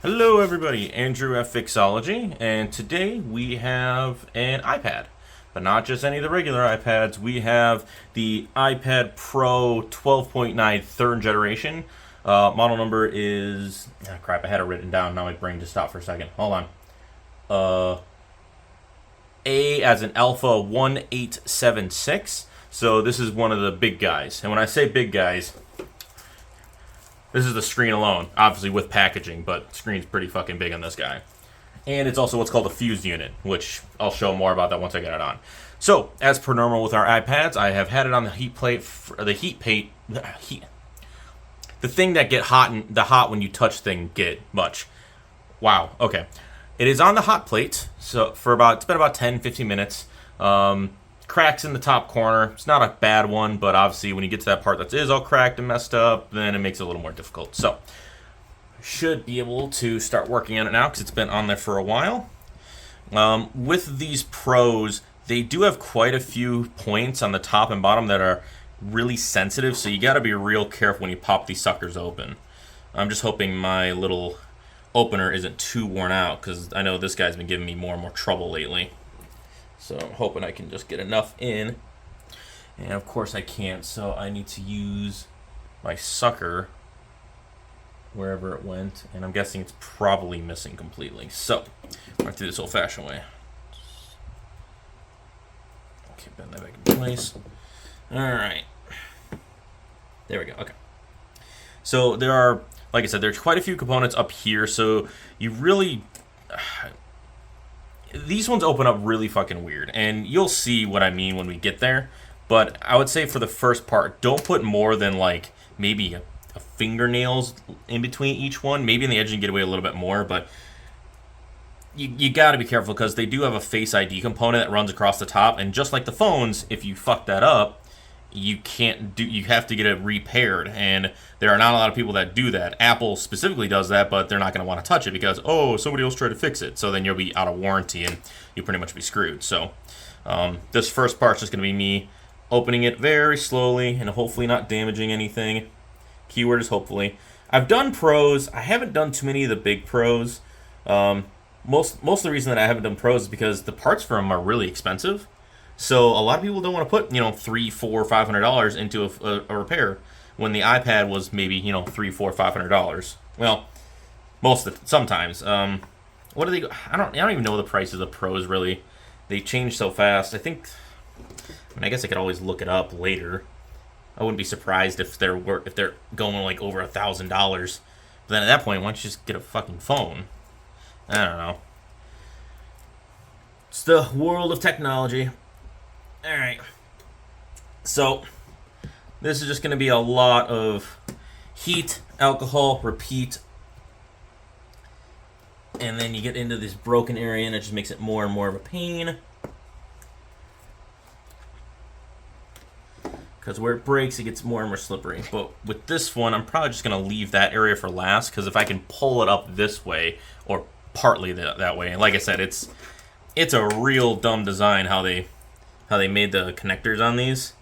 Hello everybody, Andrew at Fixology, and today we have an iPad. But not just any of the regular iPads, we have the iPad Pro 12.9 third generation. Model number is... crap, I had it written down, now my brain just stopped for a second. Hold on. A as in Alpha 1876. So this is one of the big guys. And when I say big guys, this is the screen alone, obviously with packaging, but the screen's pretty fucking big on this guy. And it's also what's called a fused unit, which I'll show more about that once I get it on. So, as per normal with our iPads, I have had it on the heat plate, the thing that get hot and the hot when you touch thing get much. Wow, okay. It is on the hot plate, so it's been about 10-15 minutes. Cracks in the top corner. It's not a bad one, but obviously when you get to that part that is all cracked and messed up, then it makes it a little more difficult. So, should be able to start working on it now because it's been on there for a while. With these Pros, they do have quite a few points on the top and bottom that are really sensitive, so you got to be real careful when you pop these suckers open. I'm just hoping my little opener isn't too worn out because I know this guy's been giving me more and more trouble lately. So I'm hoping I can just get enough in. And of course I can't, so I need to use my sucker wherever it went. And I'm guessing it's probably missing completely. So, I'm going to do this old-fashioned way. Okay, bend that back in place. Alright. There we go, okay. So there are, like I said, there's quite a few components up here, so you really... These ones open up really fucking weird, and you'll see what I mean when we get there. But I would say for the first part, don't put more than like maybe a fingernails in between each one. Maybe in the edge you can get away a little bit more, but you got to be careful because they do have a Face ID component that runs across the top, and just like the phones, if you fuck that up, you have to get it repaired, and there are not a lot of people that do that. Apple specifically does that, but they're not going to want to touch it because, oh, somebody else tried to fix it. So then you'll be out of warranty and you'll pretty much be screwed. So this first part's just going to be me opening it very slowly and hopefully not damaging anything. Keyword is hopefully. I've done Pros. I haven't done too many of the big Pros. Most of the reason that I haven't done Pros is because the parts for them are really expensive. So a lot of people don't want to put, $300, $400, $500 into a repair when the iPad was maybe, $300, $400, $500. Well, sometimes. What do they go? I don't even know the prices of the Pros really. They change so fast. I guess I could always look it up later. I wouldn't be surprised if they're going like over $1,000. But then at that point, why don't you just get a fucking phone? I don't know. It's the world of technology. Alright, so this is just going to be a lot of heat, alcohol, repeat, and then you get into this broken area and it just makes it more and more of a pain. Because where it breaks, it gets more and more slippery. But with this one, I'm probably just going to leave that area for last, because if I can pull it up this way, or partly that way, and like I said, it's a real dumb design how they made the connectors on these.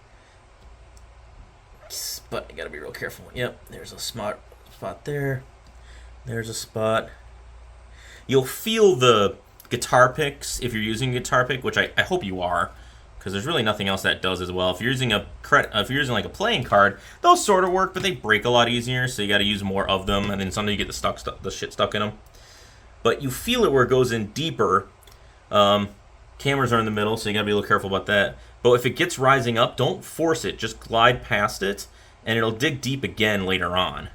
But I gotta be real careful. Yep, there's a spot there. There's a spot. You'll feel the guitar picks if you're using a guitar pick, which I hope you are, because there's really nothing else that does as well. If you're using like a playing card, those sort of work, but they break a lot easier, so you got to use more of them, and then sometimes you get the shit stuck in them. But you feel it where it goes in deeper. Cameras are in the middle, so you gotta be a little careful about that. But if it gets rising up, don't force it. Just glide past it, and it'll dig deep again later on.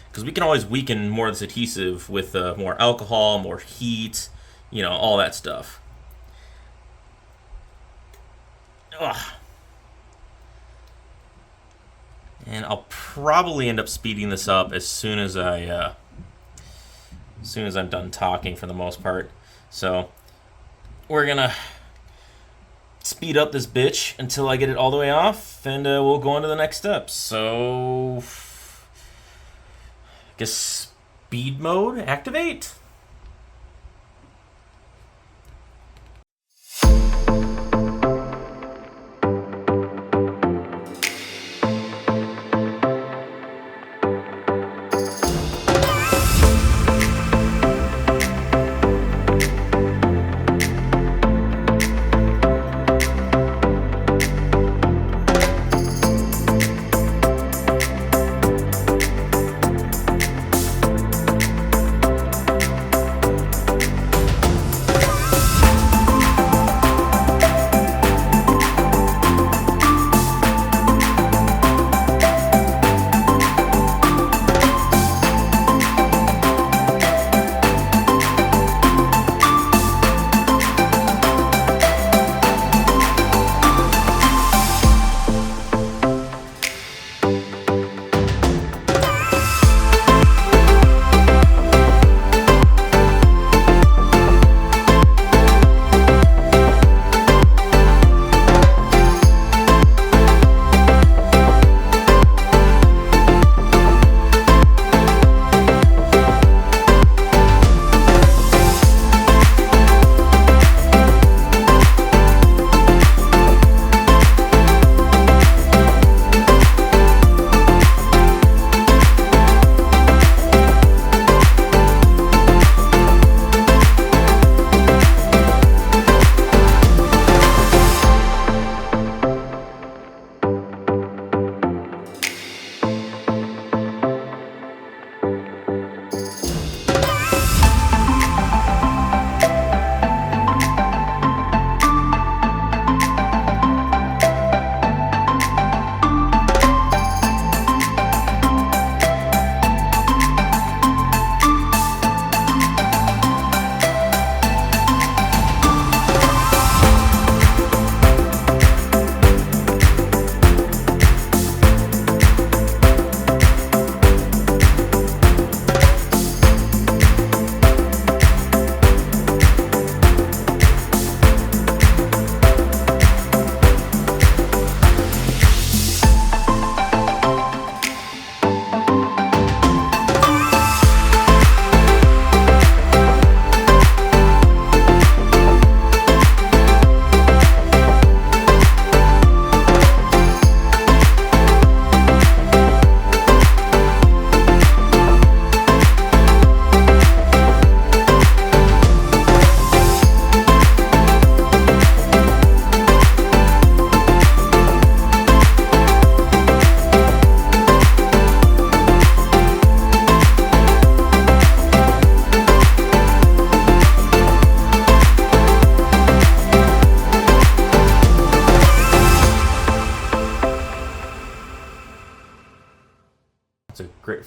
Because we can always weaken more of this adhesive with more alcohol, more heat, all that stuff. Ugh. And I'll probably end up speeding this up as soon as I'm done talking for the most part. So we're gonna speed up this bitch until I get it all the way off, and we'll go on to the next step. So, I guess speed mode, activate.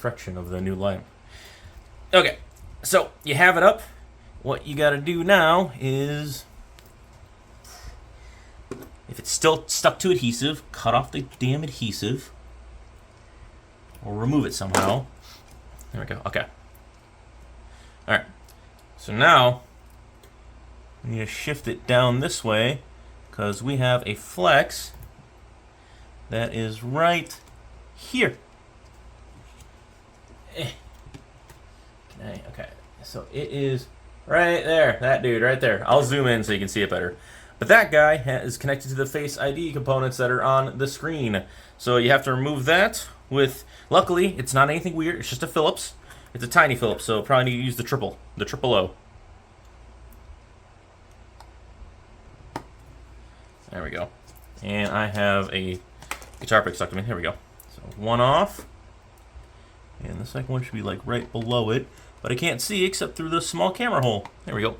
reflection of the new lamp. Okay, so you have it up. What you gotta do now is, if it's still stuck to adhesive, cut off the damn adhesive. Or remove it somehow. There we go, okay. Alright, so now, we need to shift it down this way, because we have a flex that is right here. Okay, so it is right there. That dude right there. I'll zoom in so you can see it better. But that guy is connected to the Face ID components that are on the screen. So you have to remove that with, luckily, it's not anything weird. It's just a Phillips. It's a tiny Phillips, so probably need to use the triple O. There we go. And I have a guitar pick stuck to me. Here we go. So one off. And the second one should be like right below it. But I can't see except through the small camera hole. There we go.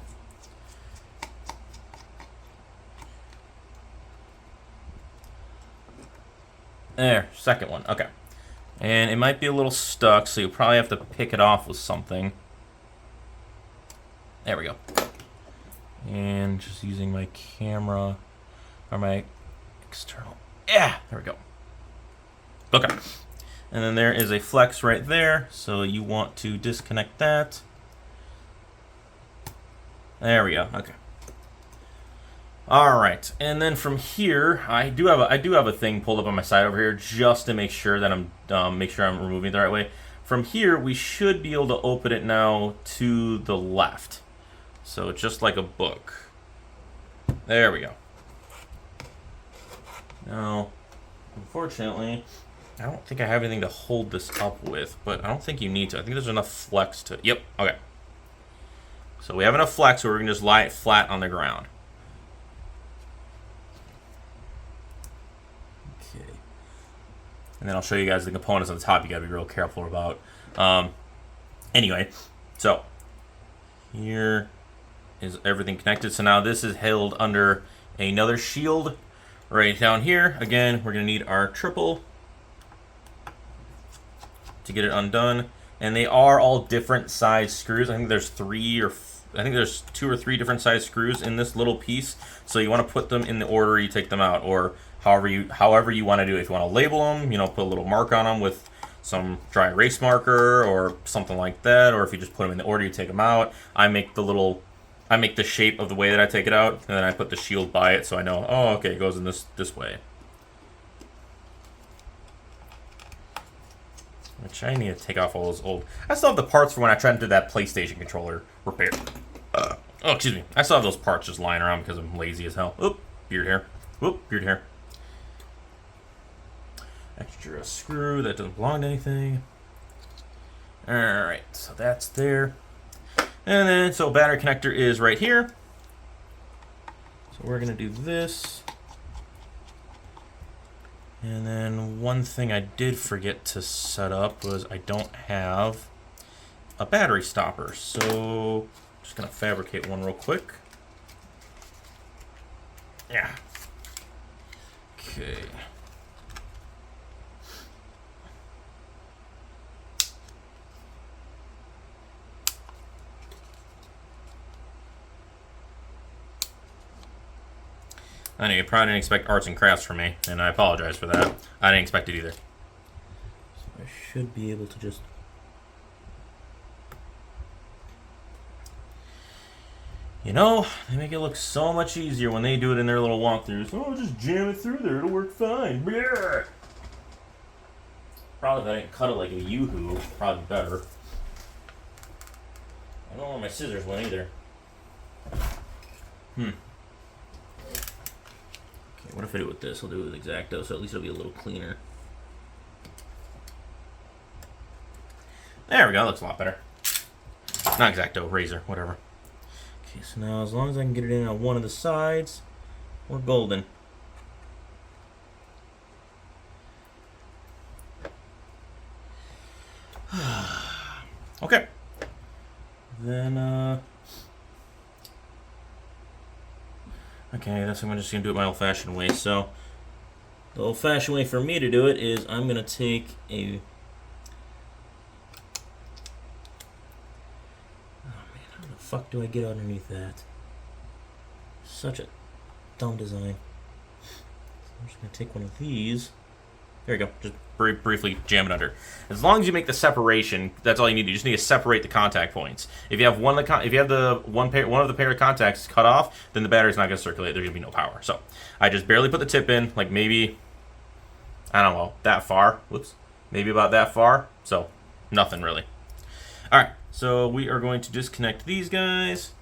There, second one. Okay. And it might be a little stuck, so you'll probably have to pick it off with something. There we go. And just using my camera, or my external. Yeah, there we go. Okay. And then there is a flex right there, so you want to disconnect that. There we go. Okay. All right, and then from here, I do have a thing pulled up on my side over here just to make sure that I'm removing it the right way. From here, we should be able to open it now to the left, so just like a book. There we go. Now, unfortunately, I don't think I have anything to hold this up with, but I don't think you need to. I think there's enough flex to. Yep. Okay. So we have enough flex, so we're gonna just lie it flat on the ground. And then I'll show you guys the components on the top you gotta be real careful about. Anyway, so here is everything connected. So now this is held under another shield right down here. Again, we're gonna need our triple to get it undone. And they are all different size screws. I think there's there's 2 or 3 different size screws in this little piece. So you want to put them in the order you take them out, or however you want to do it. If you want to label them, put a little mark on them with some dry erase marker or something like that, or if you just put them in the order you take them out. I make the shape of the way that I take it out, and then I put the shield by it so I know, oh, okay, it goes in this way. Which I need to take off all those old. I still have the parts for when I tried to do that PlayStation controller repair. Oh, excuse me. I still have those parts just lying around because I'm lazy as hell. Oop, beard hair. Whoop, beard hair. Extra screw that doesn't belong to anything. Alright, so that's there. And then, so battery connector is right here. So we're going to do this. And then one thing I did forget to set up was I don't have a battery stopper. So I'm just going to fabricate one real quick. Yeah. Okay. I know you probably didn't expect arts and crafts from me, and I apologize for that. I didn't expect it either. So I should be able to just... they make it look so much easier when they do it in their little walkthroughs. Oh, just jam it through there, it'll work fine. Blech. Probably if I didn't cut it like a yoo-hoo, probably better. I don't know where my scissors went either. What if I do it with this? I'll do it with X-Acto, so at least it'll be a little cleaner. There we go, that looks a lot better. Not X-Acto, razor, whatever. Okay, so now as long as I can get it in on one of the sides, we're golden. Okay. Then, okay, that's I'm just going to do it my old-fashioned way. So, the old-fashioned way for me to do it is I'm going to take a How the fuck do I get underneath that? Such a dumb design. So I'm just going to take one of these. There you go. Just briefly jam it under. As long as you make the separation, that's all you need. You just need to separate the contact points. If you have one of the pair of contacts cut off, then the battery's not going to circulate. There's going to be no power. So I just barely put the tip in, like maybe, I don't know, that far. Whoops. Maybe about that far. So nothing really. All right. So we are going to disconnect these guys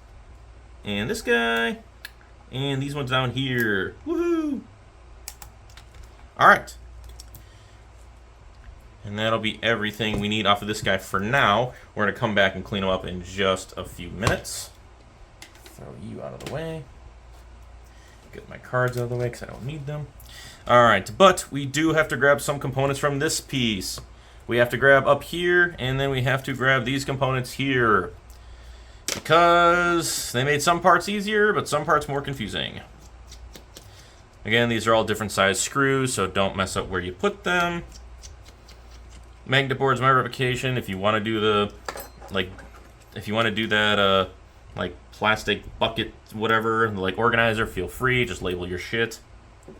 and this guy and these ones down here. Woohoo! All right. And that'll be everything we need off of this guy for now. We're going to come back and clean him up in just a few minutes. Throw you out of the way. Get my cards out of the way because I don't need them. Alright, but we do have to grab some components from this piece. We have to grab up here, and then we have to grab these components here. Because they made some parts easier, but some parts more confusing. Again, these are all different size screws, so don't mess up where you put them. Magnet board's my replication. If you want to do the, if you want to do that, like plastic bucket, whatever, like organizer, feel free. Just label your shit.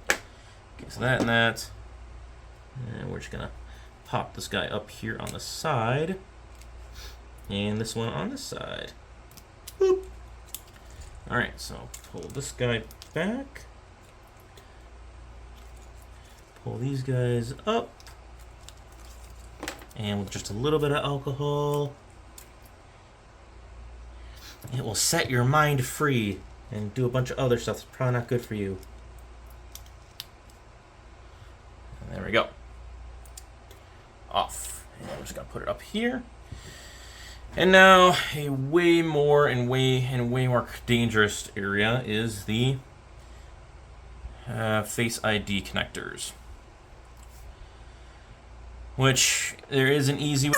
Okay, so that and that. And we're just gonna pop this guy up here on the side, and this one on this side. Boop. All right, so pull this guy back. Pull these guys up. And with just a little bit of alcohol, it will set your mind free and do a bunch of other stuff that's probably not good for you. And there we go. Off. And I'm just going to put it up here. And now a way more dangerous area is the Face ID connectors. Which there is an easy way.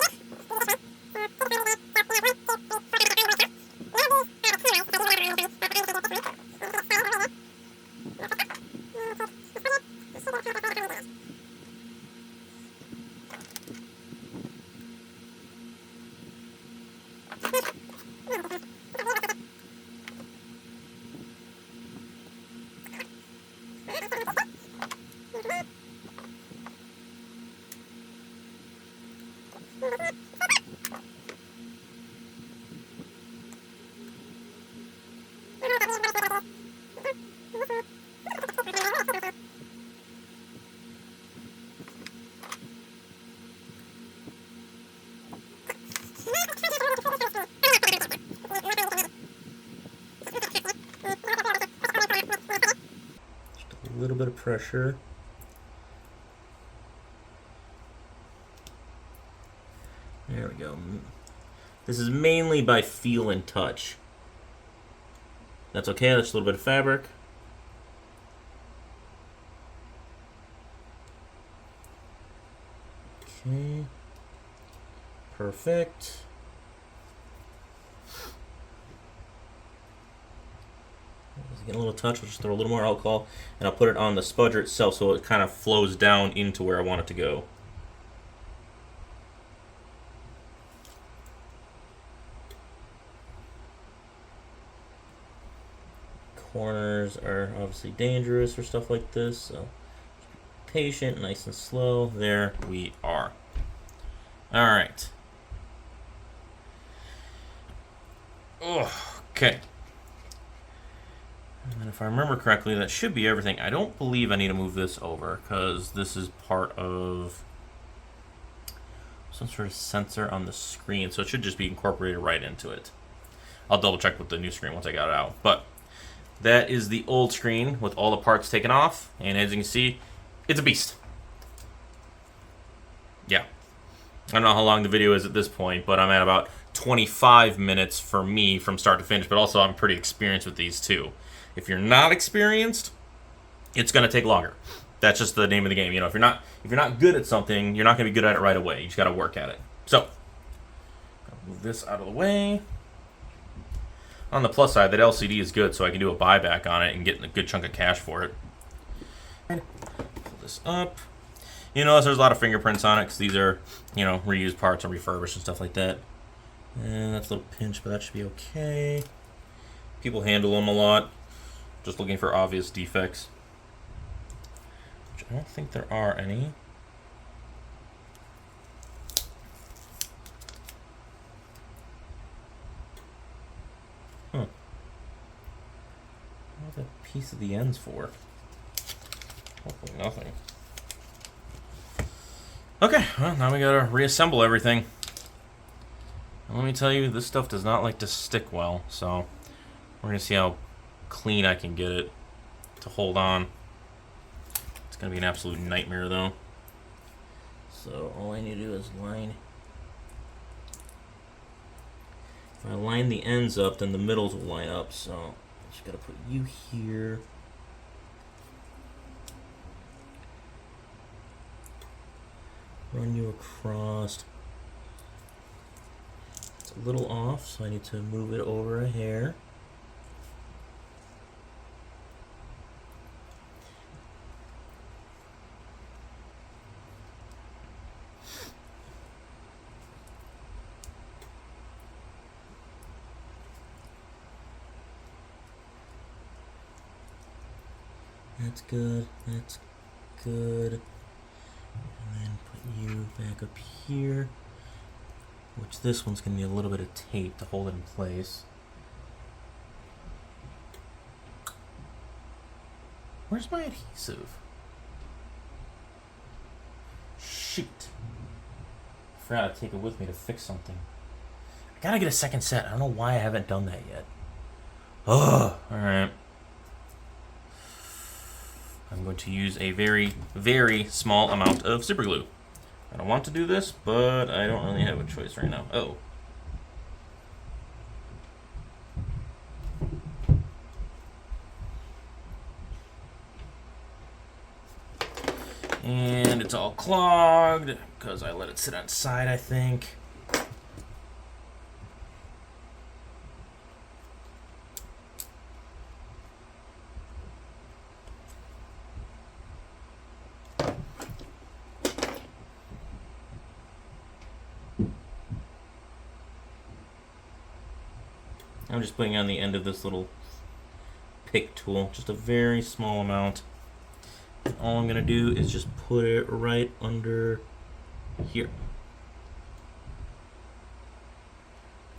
A little bit of pressure. There we go. This is mainly by feel and touch. That's okay, that's a little bit of fabric. Okay. Perfect. Get a little touch, we'll just throw a little more alcohol, and I'll put it on the spudger itself so it kind of flows down into where I want it to go. Corners are obviously dangerous for stuff like this, so patient, nice and slow. There we are. Alright. Okay. And if I remember correctly, that should be everything. I don't believe I need to move this over because this is part of some sort of sensor on the screen, so it should just be incorporated right into it. I'll double check with the new screen once I got it out. But that is the old screen with all the parts taken off, and as you can see, it's a beast. Yeah. I don't know how long the video is at this point, but I'm at about 25 minutes for me from start to finish, but also I'm pretty experienced with these too. If you're not experienced, it's going to take longer. That's just the name of the game. You know, if you're not good at something, you're not going to be good at it right away. You just got to work at it. So, I'll move this out of the way. On the plus side, that LCD is good, so I can do a buyback on it and get a good chunk of cash for it. Pull this up. You notice there's a lot of fingerprints on it because these are, you know, reused parts and refurbished and stuff like that. And that's nice little pinch, but that should be okay. People handle them a lot, just looking for obvious defects. Which I don't think there are any. Huh. What's that piece of the ends for? Hopefully nothing. Okay, well, now we gotta reassemble everything. And let me tell you, this stuff does not like to stick well, so we're gonna see how clean I can get it to hold on. It's gonna be an absolute nightmare, though. So all I need to do is line. If I line the ends up, then the middles will line up, so I just gotta put you here. Run you across. It's a little off, so I need to move it over a hair. That's good, that's good. And then put you back up here, which this one's going to need a little bit of tape to hold it in place. Where's my adhesive? Shoot. I forgot to take it with me to fix something. I gotta get a second set. I don't know why I haven't done that yet. Ugh. Alright. I'm going to use a very, very small amount of super glue. I don't want to do this, but I don't really have a choice right now. Oh. And it's all clogged because I let it sit outside, I think. I'm just putting on the end of this little pick tool, just a very small amount. And all I'm going to do is just put it right under here.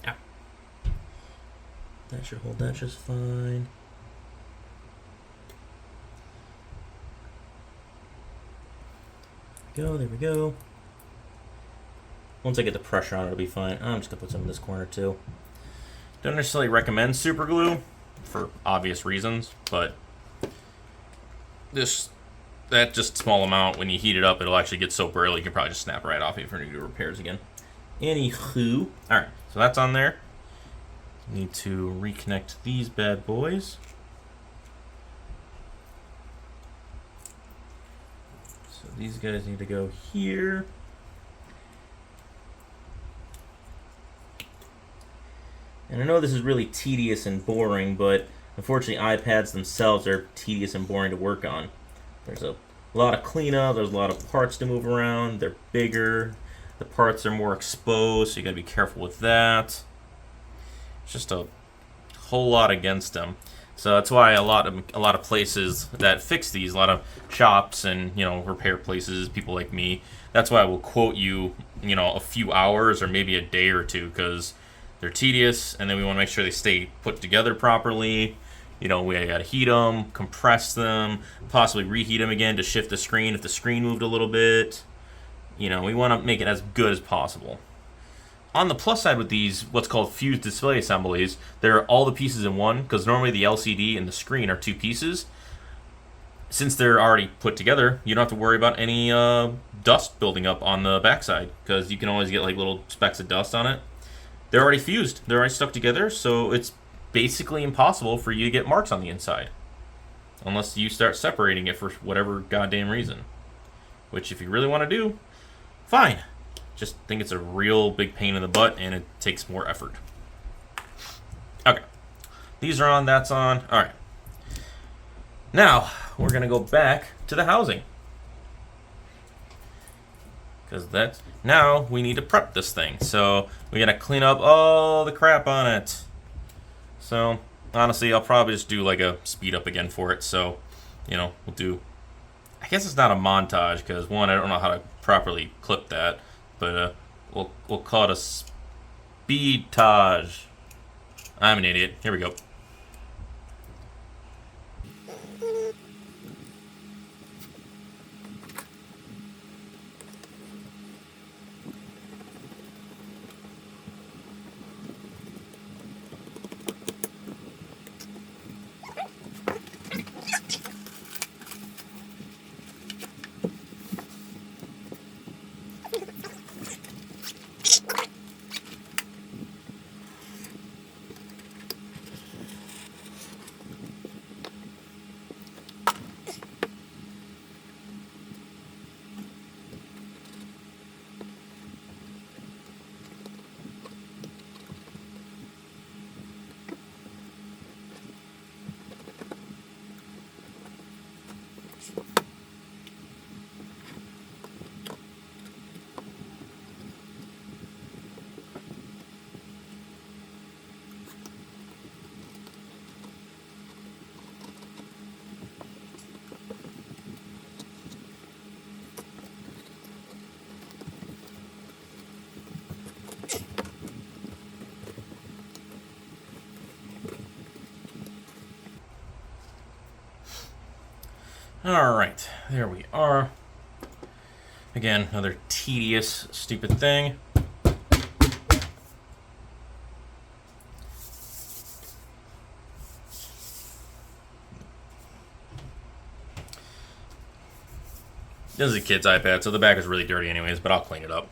Ah. That should hold that just fine. There we go. Once I get the pressure on it, it'll be fine. I'm just going to put some in this corner too. Don't necessarily recommend super glue for obvious reasons, but that just small amount, when you heat it up, it'll actually get so brittle you can probably just snap right off if you're going to do repairs again. Anywho, alright, so that's on there. Need to reconnect these bad boys. So these guys need to go here. And I know this is really tedious and boring, but unfortunately iPads themselves are tedious and boring to work on. There's a lot of cleanup, there's a lot of parts to move around, they're bigger, the parts are more exposed, so you gotta be careful with that. It's just a whole lot against them. So that's why a lot of places that fix these, a lot of shops and repair places, people like me, that's why I will quote you, a few hours or maybe a day or two, because they're tedious, and then we want to make sure they stay put together properly. We gotta heat them, compress them, possibly reheat them again to shift the screen if the screen moved a little bit. We want to make it as good as possible. On the plus side with these, what's called fused display assemblies, they're all the pieces in one, because normally the LCD and the screen are two pieces. Since they're already put together, you don't have to worry about any dust building up on the backside, because you can always get like little specks of dust on it. They're already fused. They're already stuck together, so it's basically impossible for you to get marks on the inside. Unless you start separating it for whatever goddamn reason. Which, if you really want to do, fine. Just think it's a real big pain in the butt, and it takes more effort. Okay. These are on, that's on. Alright. Now, we're going to go back to the housing. because that's now we need to prep this thing. So we gotta clean up all the crap on it. So honestly, I'll probably just do like a speed up again for it. So, you know, we'll do. I guess it's not a montage because one, I don't know how to properly clip that, but we'll call it a speedtage. I'm an idiot. Here we go. Alright, there we are. Again, another tedious, stupid thing. This is a kid's iPad, so the back is really dirty anyways, but I'll clean it up.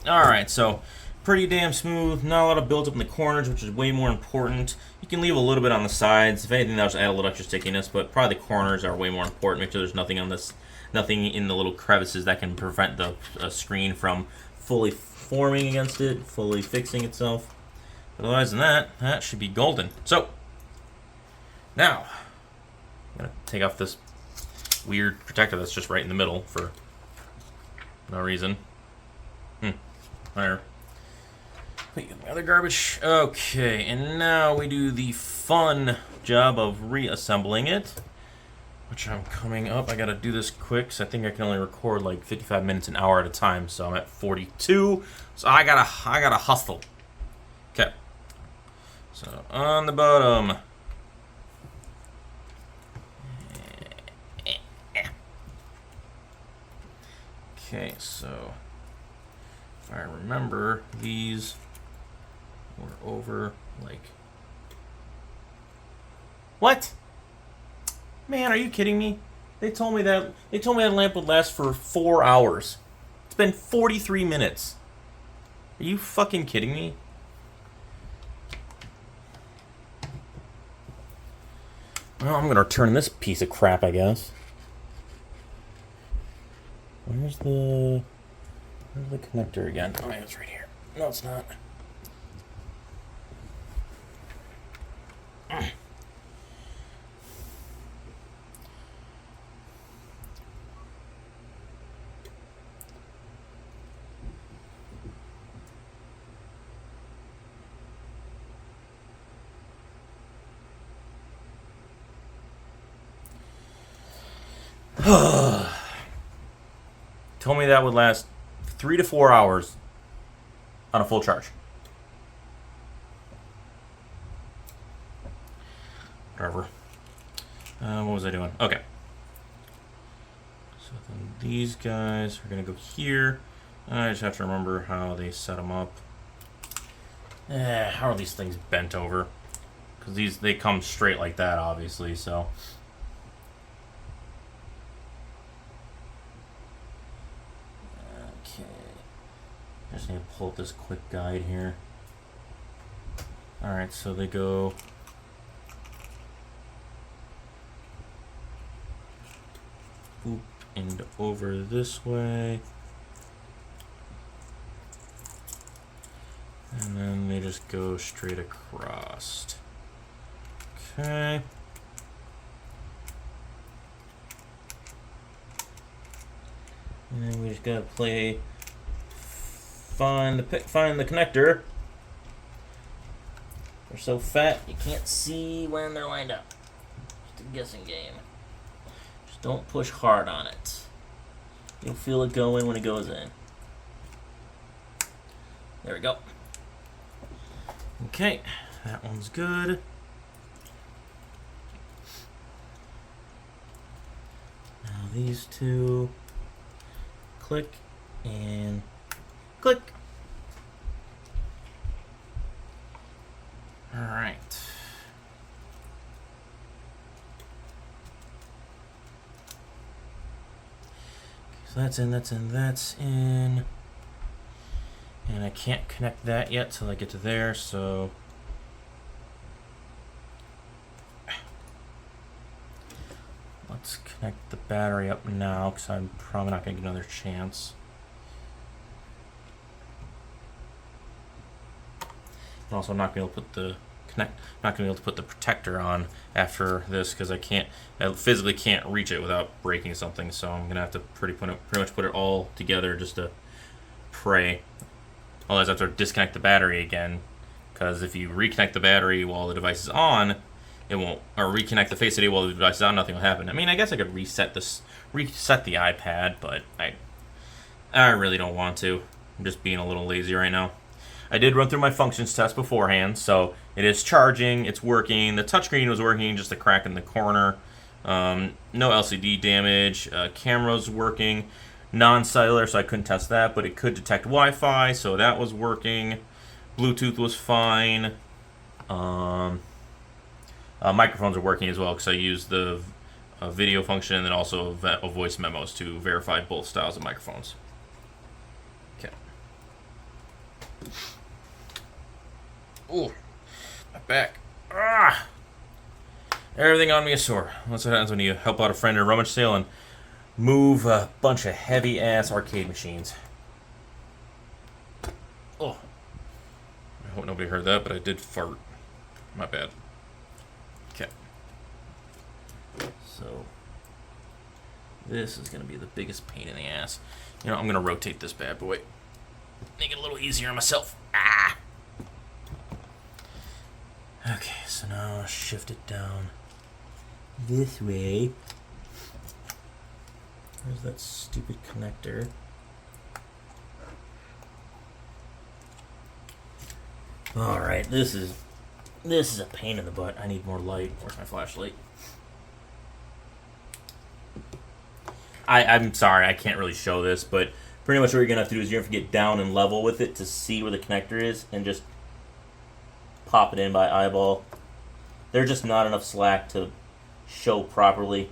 Alright, so pretty damn smooth. Not a lot of buildup in the corners, which is way more important. You can leave a little bit on the sides. If anything, that'll just add a little extra stickiness, but probably the corners are way more important. Make sure there's nothing on this, nothing in the little crevices that can prevent the screen from fully forming against it, fully fixing itself. But otherwise than that, that should be golden. So, now, I'm going to take off this weird protector that's just right in the middle for no reason. Whatever. Put the other garbage. Okay, and now we do the fun job of reassembling it, which I'm coming up. I gotta do this quick, because I think I can only record like 55 minutes an hour at a time, so I'm at 42. So I gotta hustle. Okay. So on the bottom. Okay, so if I remember, these were over like. What? Man, are you kidding me? They told me that lamp would last for 4 hours. It's been 43 minutes. Are you fucking kidding me? Well, I'm gonna return this piece of crap, I guess. Where's the connector again? Oh, yeah, it's right here. No, it's not. Told me that would last 3 to 4 hours on a full charge. Whatever. What was I doing? Okay. So then these guys are going to go here. I just have to remember how they set them up. How are these things bent over? Because they come straight like that, obviously, so. Okay. Just need to pull up this quick guide here. Alright, so they go oop and over this way. And then they just go straight across. Okay. And then we just gotta find the connector. They're so fat you can't see when they're lined up. Just a guessing game. Just don't push hard on it. You'll feel it go in when it goes in. There we go. Okay, that one's good. Now these two, click and click. All right. So that's in, that's in. And I can't connect that yet till I get to there, so let's connect the battery up now, because I'm probably not going to get another chance. And also, I'm not going to be able to put the protector on after this, because I physically can't reach it without breaking something. So I'm going to have to pretty much put it all together just to pray. Otherwise, I have to disconnect the battery again, because if you reconnect the battery while the device is on, it won't, or reconnect the face ID while the device is on, nothing will happen. I mean, I guess I could reset the iPad, but I really don't want to. I'm just being a little lazy right now. I did run through my functions test beforehand, so it is charging, it's working. The touchscreen was working, just a crack in the corner. No LCD damage. Camera's working. Non-cellular, so I couldn't test that, but it could detect Wi-Fi, so that was working. Bluetooth was fine. Microphones are working as well, because I used the video function and then also a voice memos to verify both styles of microphones. Okay. Ooh, my back. Ah! Everything on me is sore. That's what happens when you help out a friend at a rummage sale and move a bunch of heavy-ass arcade machines. Oh. I hope nobody heard that, but I did fart. My bad. Okay. So, this is going to be the biggest pain in the ass. You know, I'm going to rotate this bad boy. Make it a little easier on myself. Ah! Okay, so now I'll shift it down this way. Where's that stupid connector? Alright, this is a pain in the butt. I need more light. Where's my flashlight? I'm sorry, I can't really show this, but pretty much what you're going to have to do is you're going to have to get down and level with it to see where the connector is and just pop it in by eyeball. There's just not enough slack to show properly.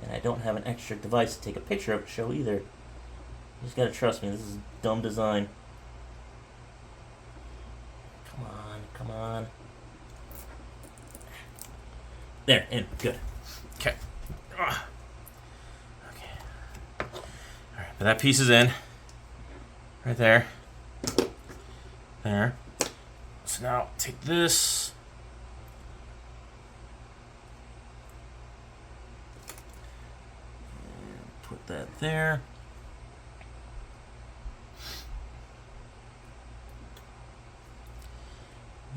And I don't have an extra device to take a picture of to show either. You just gotta trust me, this is dumb design. Come on, come on. There, in, good. Okay. Okay. Alright, but that piece is in. Right there. There. So now, take this. And put that there.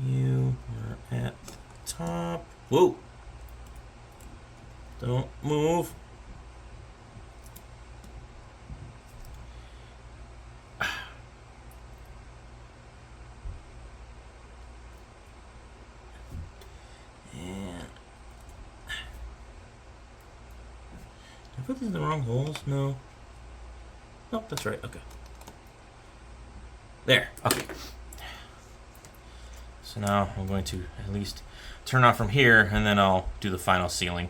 You are at the top. Whoa! Don't move. And did I put these in the wrong holes? No. Nope, that's right. Okay. There. Okay. So now I'm going to at least turn off from here, and then I'll do the final sealing.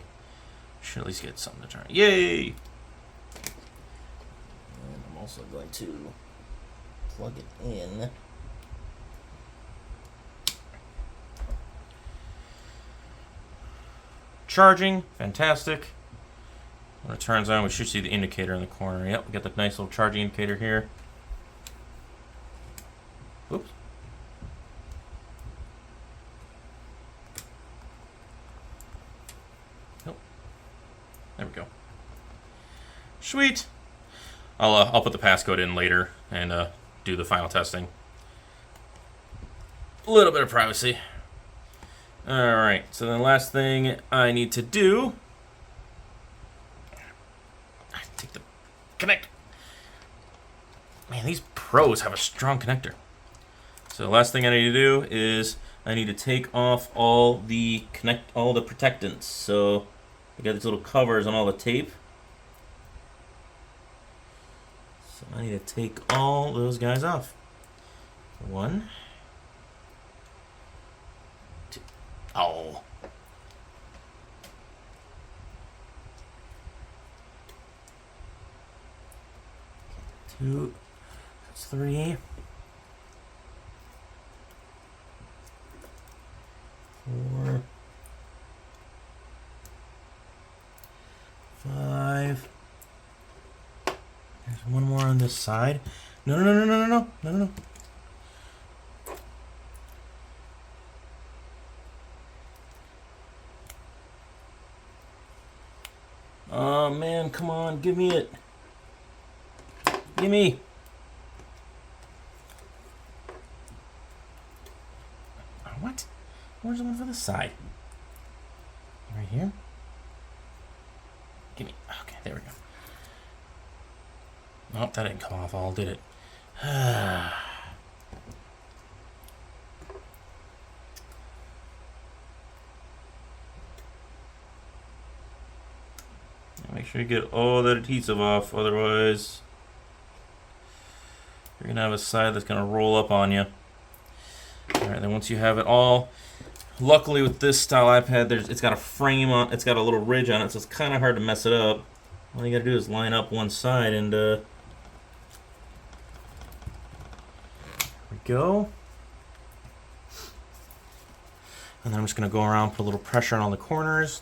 Should at least get something to turn. Yay! And I'm also going to plug it in. Charging, fantastic. When it turns on, we should see the indicator in the corner. Yep, we got the nice little charging indicator here. Oops. Nope. There we Sweet. I'll put the passcode in later and do the final testing. A little bit of privacy. Alright, so the last thing I need to do... Take the connect. Man, these pros have a strong connector. So the last thing I need to do is I need to take off all the protectants. So I got these little covers on all the tape. So I need to take all those guys off. 1, 2. Oh. 2. That's 3. 4. 5. There's one more on this side. No. Oh man, come on, give me it. Give me. What? Where's the one for the side? Right here? Give me. Okay, there we go. Oh, that didn't come off all, did it? Make sure you get all that adhesive off, otherwise you're gonna have a side that's gonna roll up on you. Alright, then once you have it all, luckily with this style iPad, it's got a frame on, it's got a little ridge on it, so it's kind of hard to mess it up. All you gotta do is line up one side and there we go. And then I'm just gonna go around, put a little pressure on all the corners.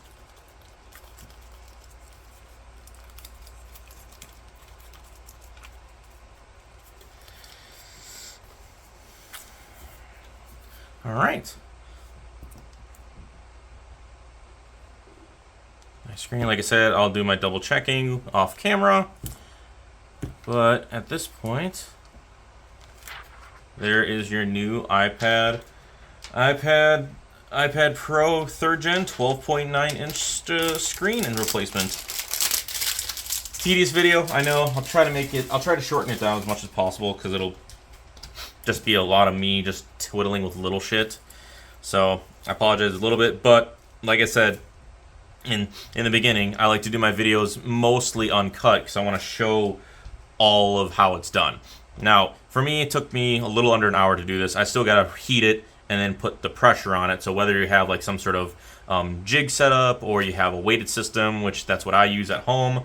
All right. My screen, like I said, I'll do my double checking off camera. But at this point, there is your new iPad Pro 3rd Gen 12.9 inch screen and replacement. Tedious video, I know. I'll try to shorten it down as much as possible because it'll just be a lot of me just twiddling with little shit. So I apologize a little bit, but like I said in the beginning, I like to do my videos mostly uncut because I want to show all of how it's done. Now, for me, it took me a little under an hour to do this. I still got to heat it and then put the pressure on it. So whether you have like some sort of jig setup or you have a weighted system, which that's what I use at home,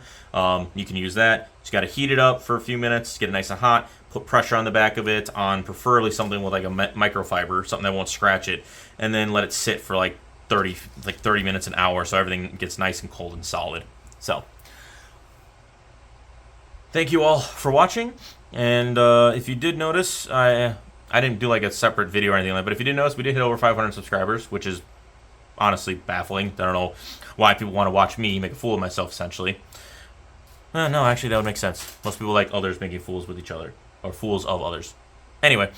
you can use that. Just got to heat it up for a few minutes, get it nice and hot, put pressure on the back of it on preferably something with like a microfiber, something that won't scratch it, and then let it sit for like 30 minutes, an hour, so everything gets nice and cold and solid. So thank you all for watching, and if you did notice, I didn't do like a separate video or anything like that, but if you did notice, we did hit over 500 subscribers, which is honestly baffling. I don't know why people want to watch me make a fool of myself, essentially. No, actually, that would make sense. Most people like others making fools with each other, or fools of others. Anyway,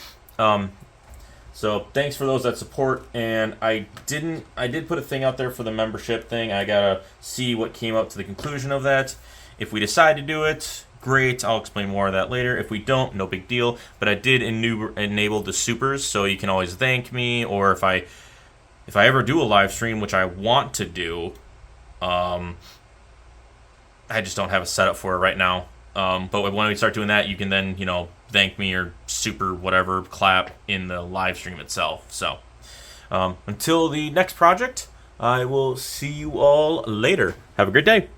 so thanks for those that support, and I did put a thing out there for the membership thing. I gotta see what came up to the conclusion of that. If we decide to do it, great. I'll explain more of that later. If we don't, no big deal. But I did enable the supers, so you can always thank me, or if I ever do a live stream, which I want to do, I just don't have a setup for it right now. But when we start doing that, you can then, thank me or super whatever, clap in the live stream itself. So until the next project, I will see you all later. Have a great day.